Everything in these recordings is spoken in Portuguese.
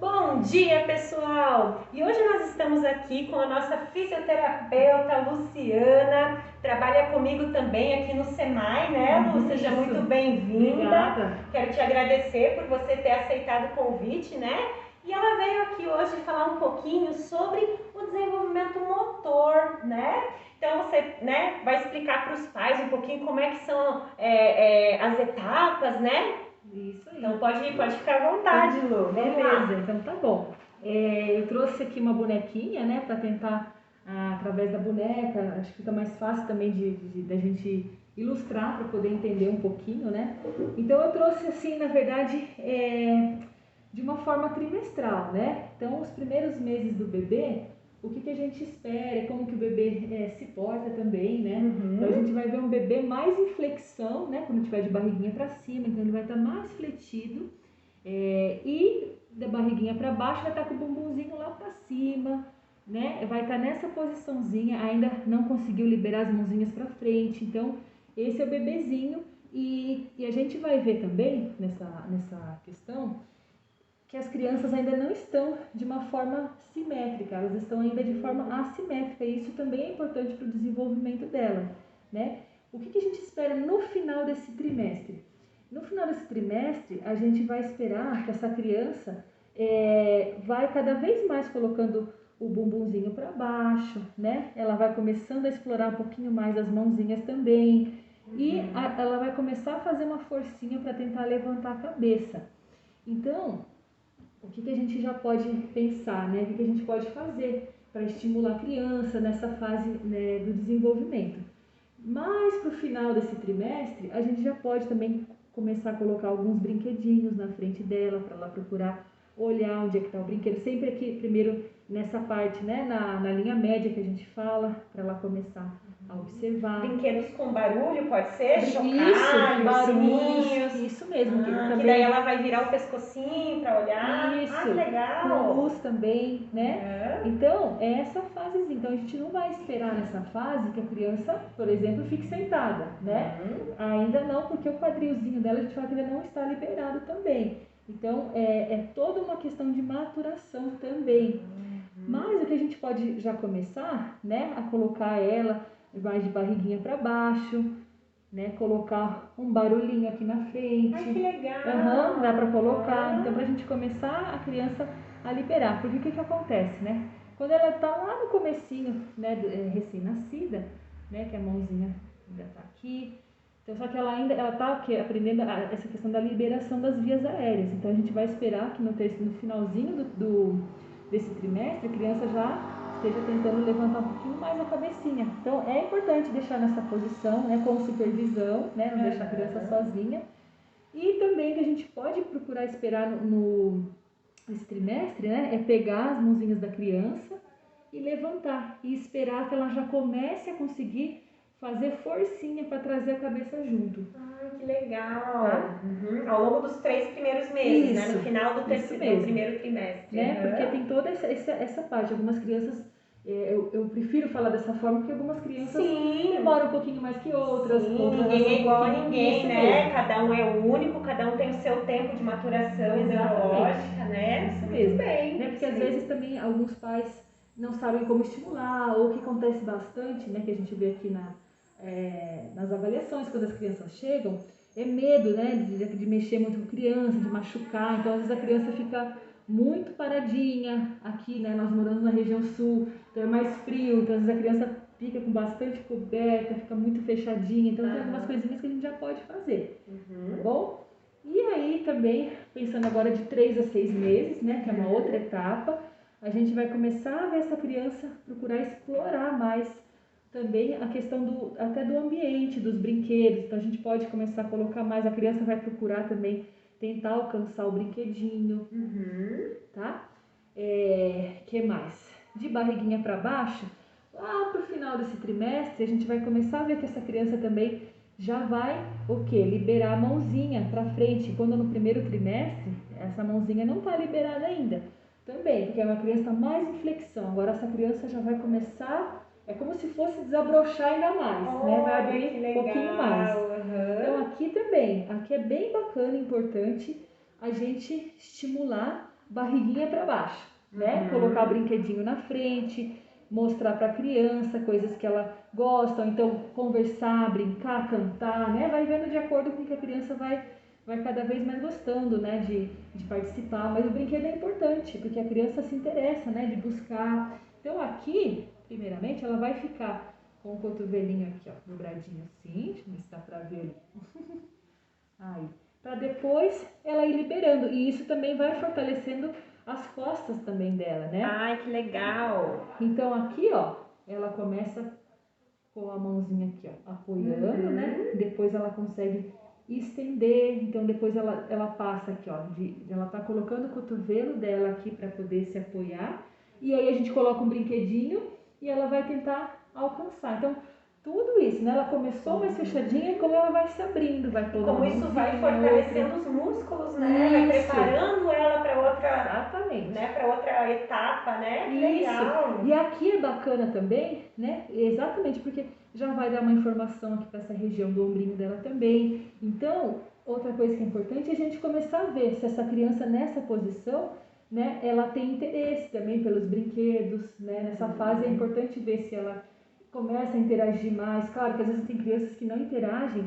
Bom dia, pessoal! E hoje nós estamos aqui com a nossa fisioterapeuta Luciana, trabalha comigo também aqui no Senai, né, Lu? Seja Isso. muito bem-vinda. Obrigada. Quero te agradecer por você ter aceitado o convite, né? E ela veio aqui hoje falar um pouquinho sobre o desenvolvimento motor, né? Então você, né, vai explicar para os pais um pouquinho como é que são as etapas, né? Isso aí. Então pode ficar à vontade, Lu. Vamos Beleza, lá. então tá bom. Eu trouxe aqui uma bonequinha, né, para tentar, através da boneca, acho que fica mais fácil também da gente ilustrar para poder entender um pouquinho, né? Então eu trouxe assim, na verdade, de uma forma trimestral, né? Então os primeiros meses do bebê, o que a gente espera, como que o bebê se porta também, né? Então a gente vai ver um bebê mais em flexão, né? Quando tiver de barriguinha para cima, então ele vai estar mais fletido. E da barriguinha para baixo vai estar com o bumbumzinho lá para cima, né? Vai estar nessa posiçãozinha, ainda não conseguiu liberar as mãozinhas para frente. Então esse é o bebezinho e a gente vai ver também nessa questão que as crianças ainda não estão de uma forma simétrica, elas estão ainda de forma assimétrica e isso também é importante para o desenvolvimento dela, né? O que a gente espera no final desse trimestre? No final desse trimestre, a gente vai esperar que essa criança vai cada vez mais colocando o bumbumzinho para baixo, né? Ela vai começando a explorar um pouquinho mais as mãozinhas também e ela vai começar a fazer uma forcinha para tentar levantar a cabeça. Então, o que a gente já pode pensar, né? O que a gente pode fazer para estimular a criança nessa fase, né, do desenvolvimento. Mas para o final desse trimestre, a gente já pode também começar a colocar alguns brinquedinhos na frente dela, para ela procurar olhar onde é que está o brinquedo. Sempre aqui, primeiro nessa parte, né, na linha média que a gente fala, para ela começar a observar. Brinquedos com barulho, pode ser? Isso, Chocalhos, barulhos, sininhos. isso mesmo. Que daí ela vai virar o pescocinho para olhar. Isso, Que legal! com luz também, né? Então, é essa fasezinha. Então, a gente não vai esperar nessa fase que a criança, por exemplo, fique sentada, né? Ainda não, porque o quadrilzinho dela, a gente fala que ainda não está liberado também. Então, é toda uma questão de maturação também. Mas o que a gente pode já começar, né, a colocar ela mais de barriguinha para baixo, né, colocar um barulhinho aqui na frente. Ai, que legal! Dá para colocar. Então, pra gente começar a criança a liberar. Porque o que acontece, né? Quando ela tá lá no comecinho, né, recém-nascida, né, que a mãozinha ainda tá aqui. Então, só que ela tá aprendendo essa questão da liberação das vias aéreas. Então, a gente vai esperar que no finalzinho desse trimestre, a criança já esteja tentando levantar um pouquinho mais a cabecinha. Então, é importante deixar nessa posição, né, com supervisão, né, não deixar a criança sozinha. E também que a gente pode procurar esperar nesse trimestre, né, é pegar as mãozinhas da criança e levantar e esperar que ela já comece a conseguir fazer forcinha para trazer a cabeça junto. Ai, que legal! Tá? Ao longo dos 3 primeiros meses, né? No final do primeiro trimestre. Né? Porque tem toda essa parte. Algumas crianças, eu prefiro falar dessa forma, porque algumas crianças demoram um pouquinho mais que outras. Ninguém é igual a ninguém, né? Mesmo. Cada um é único, cada um tem o seu tempo de maturação neurológica, né? Isso mesmo. Bem, né? Porque às vezes também alguns pais não sabem como estimular, ou o que acontece bastante, né, que a gente vê aqui nas avaliações quando as crianças chegam, é medo, né, de mexer muito com criança, de machucar. Então, às vezes a criança fica muito paradinha. Aqui, né, nós moramos na região sul, então é mais frio, então às vezes a criança fica com bastante coberta, fica muito fechadinha. Então, tem algumas coisinhas que a gente já pode fazer, tá bom? E aí também, pensando agora de 3 a 6 meses, né, que é uma outra etapa, a gente vai começar a ver essa criança procurar explorar mais também a questão até do ambiente, dos brinquedos. Então a gente pode começar a colocar mais, a criança vai procurar também tentar alcançar o brinquedinho, tá? Que mais? De barriguinha para baixo, lá pro final desse trimestre, a gente vai começar a ver que essa criança também já vai o quê? Liberar a mãozinha para frente. Quando no primeiro trimestre, essa mãozinha não está liberada ainda. Também, porque é uma criança mais em flexão. Agora essa criança já vai começar, é como se fosse desabrochar ainda mais, né? Vai abrir um pouquinho mais. Então aqui também, aqui é bem bacana e importante a gente estimular barriguinha para baixo, né? Colocar o brinquedinho na frente, mostrar para a criança coisas que ela gosta, ou então conversar, brincar, cantar, né? Vai vendo de acordo com o que a criança vai cada vez mais gostando, né, de participar. Mas o brinquedo é importante, porque a criança se interessa, né, de buscar. Então aqui, primeiramente, ela vai ficar com o cotovelinho aqui, ó, dobradinho assim, deixa eu ver se dá pra ver ali. Aí, para depois ela ir liberando. E isso também vai fortalecendo as costas também dela, né? Ai, que legal! Então aqui, ó, ela começa com a mãozinha aqui, ó, apoiando, né? Depois ela consegue estender, então depois ela passa aqui, ó, ela tá colocando o cotovelo dela aqui para poder se apoiar, e aí a gente coloca um brinquedinho e ela vai tentar alcançar. Então, tudo isso, né? Ela começou mais fechadinha, como ela vai se abrindo, vai pondo Como isso vai fortalecendo os músculos, né? Vai preparando ela para outra, exatamente, né? Para outra etapa, né? Que legal. E aqui é bacana também, né? Exatamente porque já vai dar uma informação aqui para essa região do ombrinho dela também. Então, outra coisa que é importante é a gente começar a ver se essa criança nessa posição, né, ela tem interesse também pelos brinquedos, né? Nessa fase é importante ver se ela começa a interagir mais. Claro que às vezes tem crianças que não interagem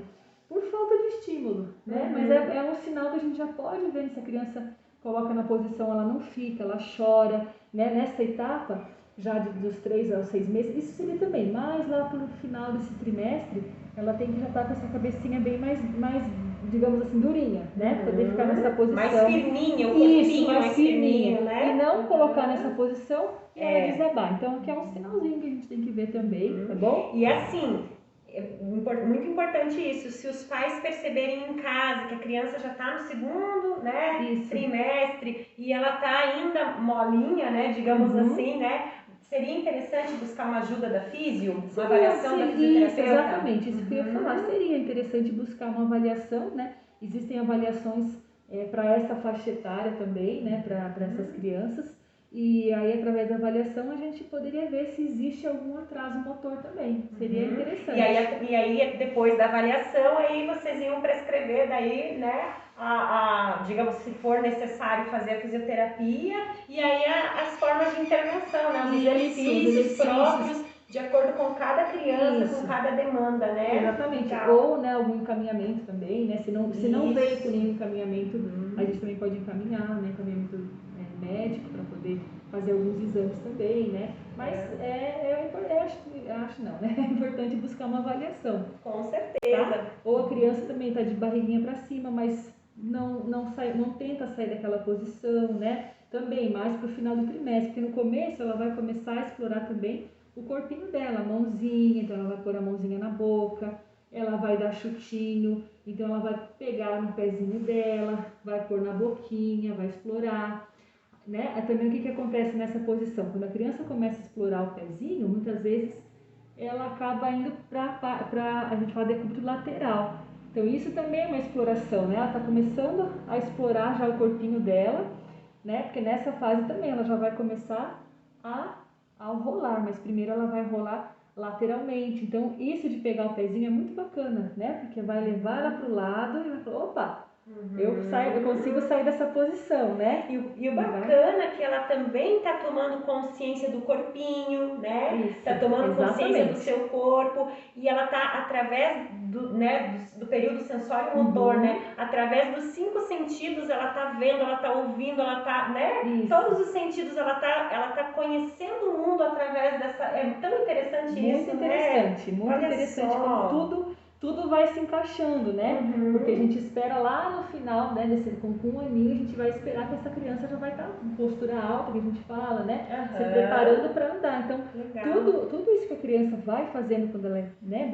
por falta de estímulo, né? Mas é um sinal que a gente já pode ver se a criança coloca na posição, ela não fica, ela chora, né? Nessa etapa, já dos 3 aos 6 meses, isso seria também, mas lá pro final desse trimestre, ela tem que já estar com essa cabecinha bem mais digamos assim, durinha, né? Poder ficar nessa posição. Mais firminha, o corpinho mais firminho, né? E não colocar nessa posição e ela desabar. Então, aqui é um sinalzinho que a gente tem que ver também, tá bom? E assim, é muito importante isso, se os pais perceberem em casa que a criança já está no segundo, né, trimestre e ela está ainda molinha, né, digamos assim, né, seria interessante buscar uma ajuda da físio, uma avaliação da fisioterapeuta? Isso, exatamente, isso que eu ia falar, seria interessante buscar uma avaliação, né, existem avaliações para essa faixa etária também, né, para essas crianças. E aí, através da avaliação, a gente poderia ver se existe algum atraso motor também. Seria interessante. E aí, depois da avaliação, aí vocês iam prescrever daí, né, digamos, se for necessário fazer a fisioterapia, e aí as formas de intervenção, né, os exercícios próprios, de acordo com cada criança, com cada demanda, né? Exatamente. Ou, né, algum encaminhamento também, né? Se não veio com nenhum encaminhamento, a gente também pode encaminhar, né, encaminhamento médico para poder fazer alguns exames também, né? Mas acho não, né? É importante buscar uma avaliação. Com certeza. Tá? Ou a criança também está de barriguinha para cima, mas não tenta sair daquela posição, né? Também mais para o final do trimestre, porque no começo ela vai começar a explorar também o corpinho dela, a mãozinha, então ela vai pôr a mãozinha na boca, ela vai dar chutinho, então ela vai pegar no pezinho dela, vai pôr na boquinha, vai explorar, né? Também o que acontece nessa posição? Quando a criança começa a explorar o pezinho, muitas vezes ela acaba indo para a gente fala decúbito lateral. Então isso também é uma exploração, né? Ela está começando a explorar já o corpinho dela, né? Porque nessa fase também ela já vai começar ao rolar, mas primeiro ela vai rolar lateralmente. Então isso de pegar o pezinho é muito bacana, né? Porque vai levar ela para o lado e vai falar, opa, eu consigo sair dessa posição, né? E o bacana é que ela também está tomando consciência do corpinho, né? Está tomando consciência do seu corpo e ela está através do período sensório-motor, né? Através dos 5 sentidos ela está vendo, ela está ouvindo, ela está, né? Todos os sentidos ela tá conhecendo o mundo através dessa. É tão interessante muito isso, interessante, né? Muito interessante como tudo vai se encaixando, né? Porque a gente espera lá no final, né, com 1 aninho, a gente vai esperar que essa criança já vai estar com postura alta, que a gente fala, né? Se preparando para andar. Então, tudo isso que a criança vai fazendo quando ela é, né,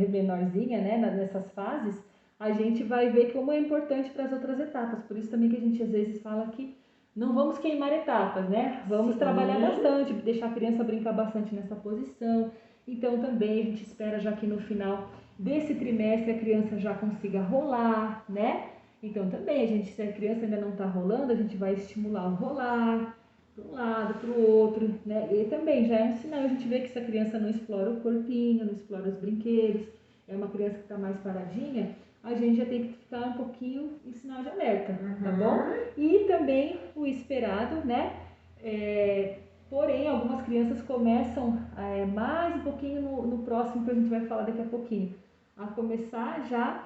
menorzinha, né, nessas fases, a gente vai ver como é importante para as outras etapas. Por isso também que a gente às vezes fala que não vamos queimar etapas, né? Vamos trabalhar bastante, deixar a criança brincar bastante nessa posição. Então também a gente espera já que no final desse trimestre a criança já consiga rolar, né? Então também se a criança ainda não está rolando, a gente vai estimular o rolar para um lado, para o outro, né? E também já é um sinal, a gente vê que essa criança não explora o corpinho, não explora os brinquedos, é uma criança que está mais paradinha, a gente já tem que ficar um pouquinho em sinal de alerta, tá bom? E também o esperado, né? Porém, algumas crianças começam mais um pouquinho no próximo que a gente vai falar daqui a pouquinho, a começar já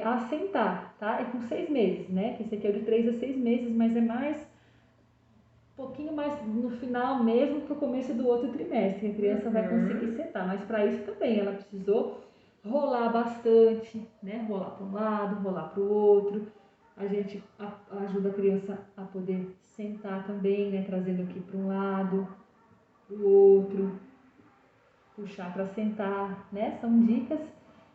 a sentar, tá? É com 6 meses, né? Que esse aqui é de 3 a 6 meses, mas é um pouquinho mais no final mesmo para o começo do outro trimestre, que a criança vai conseguir sentar. Mas para isso também ela precisou rolar bastante, né? Rolar para um lado, rolar para o outro. A gente ajuda a criança a poder sentar também, né? Trazendo aqui para um lado, para o outro, puxar para sentar, né? São dicas.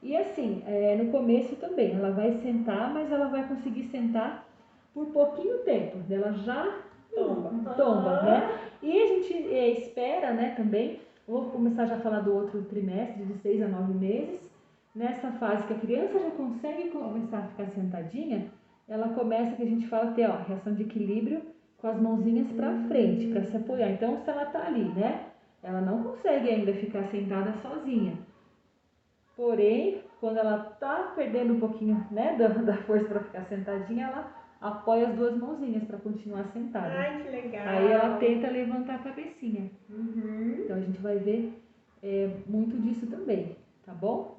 E assim, no começo também, ela vai sentar, mas ela vai conseguir sentar por pouquinho tempo. Ela já tomba, né? E a gente espera, né, também, vou começar já a falar do outro trimestre, de 6 a 9 meses. Nessa fase que a criança já consegue começar a ficar sentadinha, ela começa, que a gente fala, a ter reação de equilíbrio com as mãozinhas para frente, para se apoiar. Então, se ela tá ali, né, ela não consegue ainda ficar sentada sozinha. Porém, quando ela tá perdendo um pouquinho, né, da força para ficar sentadinha, ela apoia as duas mãozinhas para continuar sentada. Ai, que legal. Aí ela tenta levantar a cabecinha. Então a gente vai ver muito disso também, tá bom?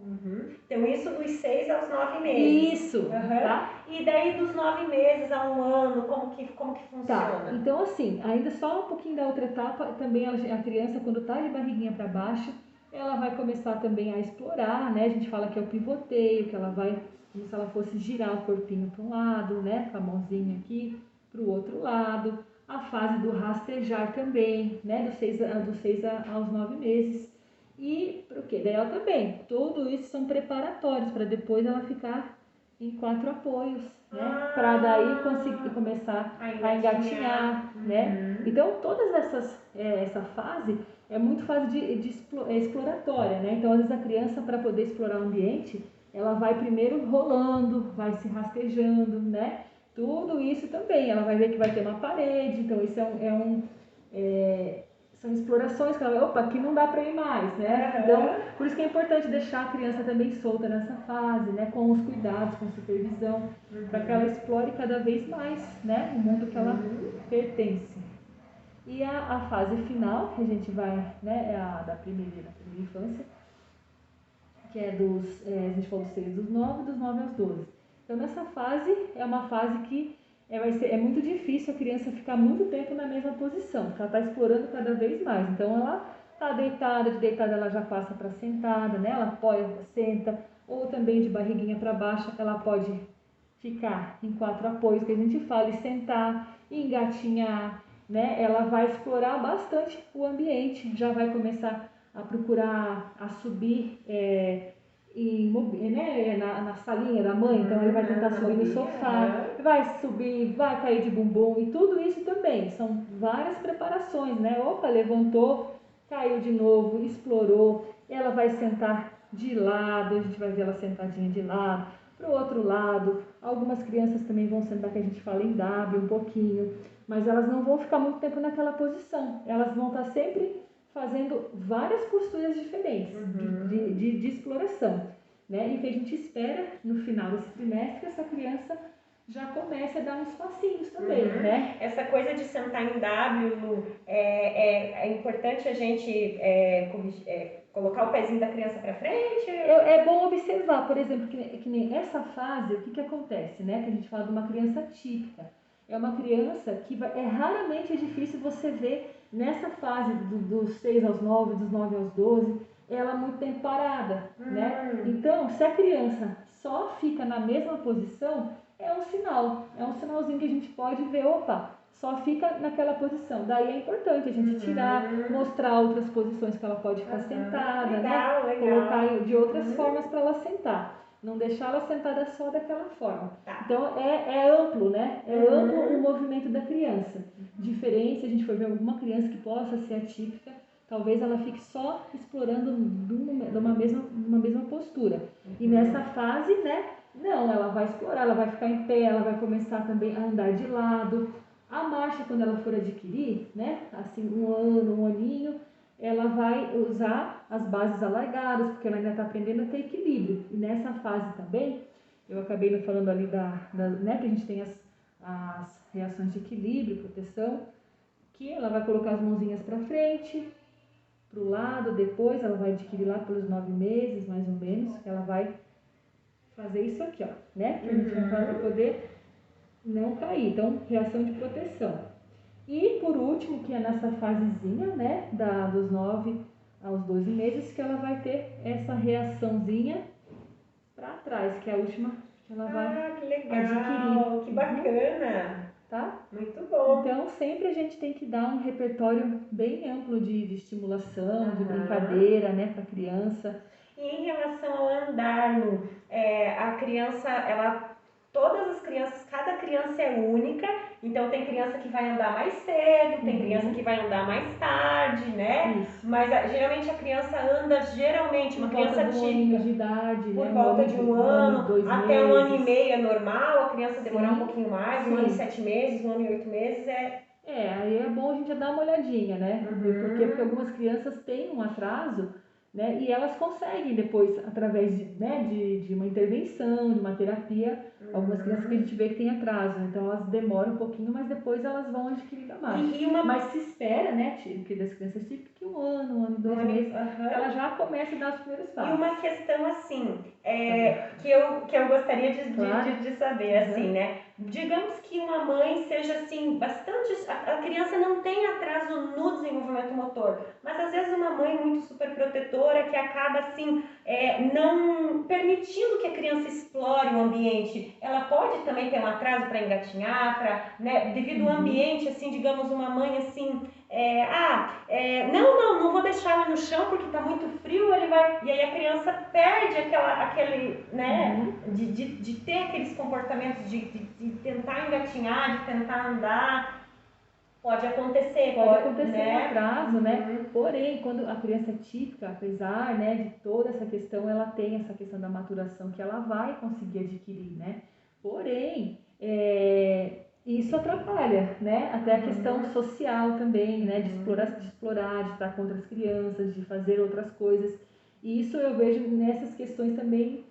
Então isso dos 6 aos 9 meses. Isso, tá? E daí dos 9 meses a 1 ano, como que funciona? Tá, então assim, ainda só um pouquinho da outra etapa, também a criança quando tá de barriguinha para baixo, ela vai começar também a explorar, né? A gente fala que é o pivoteio, que ela vai, como se ela fosse girar o corpinho para um lado, né? Com a mãozinha aqui, para o outro lado. A fase do rastejar também, né? Dos 6 aos 9 meses. E pro quê? Daí ela também, tudo isso são preparatórios para depois ela ficar em 4 apoios, né? Para daí conseguir começar a engatinhar, né? Então todas essa fase é muito fase de exploratória, né? Então às vezes a criança, para poder explorar o ambiente, ela vai primeiro rolando, vai se rastejando, né? Tudo isso também, ela vai ver que vai ter uma parede, então isso são explorações que ela vai, opa, aqui não dá para ir mais, né? Então, por isso que é importante deixar a criança também solta nessa fase, né? Com os cuidados, com supervisão, para que ela explore cada vez mais, né? O mundo que ela pertence. E a fase final, que a gente vai, né? É a da primeira infância, que é a gente falou dos 6 dos 9, dos 9 aos 12. Então, nessa fase, é uma fase que é muito difícil a criança ficar muito tempo na mesma posição, porque ela está explorando cada vez mais. Então, ela está deitada, de deitada ela já passa para sentada, né? Ela apoia, senta, ou também de barriguinha para baixo, ela pode ficar em 4 apoios, que a gente fala, e sentar, e engatinhar, né? Ela vai explorar bastante o ambiente, já vai começar a procurar a subir na salinha da mãe, então ele vai tentar subir no sofá, vai subir, vai cair de bumbum, e tudo isso também são várias preparações, né? Opa, levantou, caiu de novo, explorou, ela vai sentar de lado, a gente vai ver ela sentadinha de lado, para o outro lado. Algumas crianças também vão sentar, que a gente fala em W um pouquinho, mas elas não vão ficar muito tempo naquela posição, elas vão estar sempre fazendo várias posturas diferentes de exploração, né? E que a gente espera no final desse trimestre que essa criança já comece a dar uns passinhos também, né? Essa coisa de sentar em W, é importante a gente colocar o pezinho da criança para frente? É bom observar, por exemplo, que nem essa fase, o que acontece, né? Que a gente fala de uma criança típica. É uma criança que raramente é difícil você ver nessa fase dos 6 aos 9, dos 9 aos 12, ela muito tempo parada, né? Então, se a criança só fica na mesma posição, é um sinalzinho que a gente pode ver, opa, só fica naquela posição. Daí é importante a gente tirar, mostrar outras posições que ela pode ficar sentada, legal, né? Colocar de outras formas para ela sentar. Não deixar ela sentada só daquela forma. Então é amplo, né? É amplo o movimento da criança. Diferente, se a gente for ver alguma criança que possa ser atípica, talvez ela fique só explorando numa mesma postura. E nessa fase, né? Não, ela vai explorar, ela vai ficar em pé, ela vai começar também a andar de lado. A marcha, quando ela for adquirir, né? Assim, 1 ano, 1 aninho, ela vai usar as bases alargadas, porque ela ainda está aprendendo a ter equilíbrio. E nessa fase também, eu acabei falando ali né, que a gente tem as reações de equilíbrio, proteção, que ela vai colocar as mãozinhas para frente, para o lado, depois ela vai adquirir lá pelos 9 meses, mais ou menos, que ela vai fazer isso aqui, ó, né? Que a gente vai fazer para poder não cair. Então, reação de proteção. E por último, que é nessa fasezinha, né, dos 9 aos 12 meses, que ela vai ter essa reaçãozinha para trás, que é a última que ela vai que legal, adquirir. que bacana. Tá? Muito bom. Então, sempre a gente tem que dar um repertório bem amplo de estimulação, de brincadeira, né, para a criança. E em relação ao andar, Lu, a criança, todas as crianças, cada criança é única, então tem criança que vai andar mais cedo, tem criança que vai andar mais tarde, né? Isso. Mas geralmente a criança anda, uma criança típica, de idade, por né? volta de um ano, até meses. 1 ano e meio é normal, a criança demorar um pouquinho mais, Sim. 1 ano e 7 meses, 1 ano e 8 meses aí é bom a gente dar uma olhadinha, né? Porque algumas crianças têm um atraso, né? E elas conseguem depois, através de uma intervenção, de uma terapia, algumas crianças que a gente vê que tem atraso, então elas demoram um pouquinho, mas depois elas vão adquirindo a marcha. Mas se espera, né, que das crianças típicas, que 1 ano e 2 meses, ela já começa a dar os primeiros passos. E uma questão assim, que eu gostaria de saber, assim, né? Digamos que uma mãe seja assim, a criança não tem atraso no desenvolvimento motor, mas às vezes uma mãe muito super protetora que acaba assim, não permitindo que a criança explore o ambiente, ela pode também ter um atraso para engatinhar, né, devido ao ambiente, assim, digamos, uma mãe assim, não vou deixar ele no chão porque está muito frio, ele vai, e aí a criança perde aquele, né, de ter aqueles comportamentos de tentar engatinhar, de tentar andar. Pode acontecer, né? Um atraso, né? Porém, quando a criança é típica, apesar, né, de toda essa questão, ela tem essa questão da maturação que ela vai conseguir adquirir, né? Porém, isso atrapalha, né? Até a questão social também, né? De explorar, de estar com outras crianças, de fazer outras coisas. E isso eu vejo nessas questões também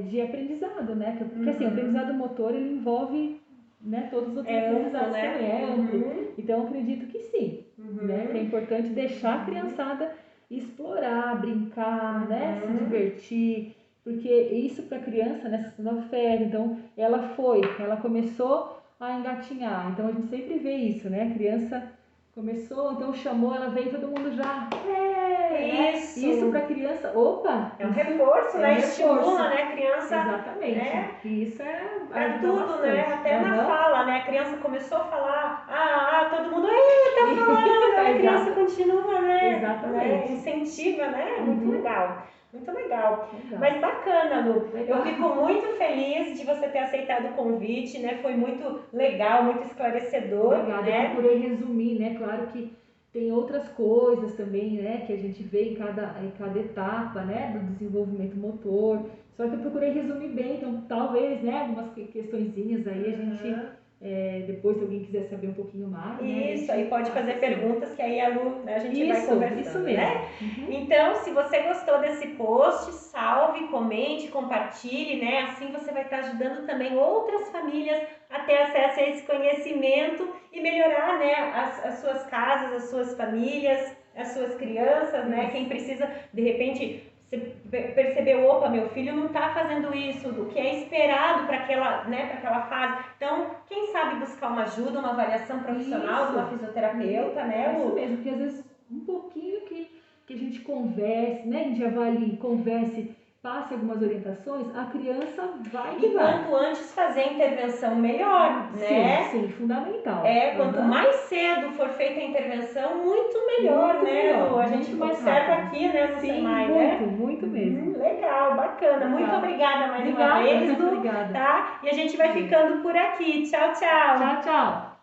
de aprendizado, né? Porque assim, o aprendizado motor, ele envolve, né, todos os outros aprendizados também, é amplo. Então, eu acredito que sim, né? Que é importante deixar a criançada explorar, brincar, né? Se divertir, porque isso para a criança, né, se não fere. Então, ela começou a engatinhar. Então, a gente sempre vê isso, né? A criança começou, então chamou, ela veio, todo mundo já... Isso. Né? Isso para a criança, opa! É um reforço, né? Estimula, né? A criança... Exatamente. Né? Isso para tudo, bastante, né? Até na fala, né? A criança começou a falar, todo mundo, tá falando, a criança continua, né? Exatamente. Incentiva, né? Muito legal. Muito legal. Mas bacana, Lu. Eu fico muito feliz de você ter aceitado o convite, né? Foi muito legal, muito esclarecedor. Obrigada. Né? Eu procurei resumir, né? Claro que tem outras coisas também, né? Que a gente vê em cada etapa, né? Do desenvolvimento motor. Só que eu procurei resumir bem, então talvez, né? Algumas questõezinhas aí a gente... depois, se alguém quiser saber um pouquinho mais, isso, aí pode fazer perguntas que aí a Lu, né, a gente vai conversando, isso mesmo. Né? Então, se você gostou desse post, salve, comente, compartilhe, né? Assim você vai estar ajudando também outras famílias a ter acesso a esse conhecimento e melhorar, né, as suas casas, as suas famílias, as suas crianças, né? Quem precisa, de repente... Você percebeu, opa, meu filho não está fazendo isso, o que é esperado para aquela fase. Então, quem sabe buscar uma ajuda, uma avaliação profissional de uma fisioterapeuta, né? Isso mesmo, porque às vezes um pouquinho que a gente converse, né? A gente avalie, converse, passe algumas orientações, a criança vai E quanto antes fazer a intervenção, melhor, né? Sim, fundamental. Quanto mais cedo for feita a intervenção, muito melhor, muito né? Melhor, a gente observa aqui, né, no SEMAI, né? Muito mesmo. Legal, bacana. Muito obrigada mais uma vez, Lu, Obrigada. Tá? E a gente vai ficando por aqui. Tchau, tchau. Tchau, tchau.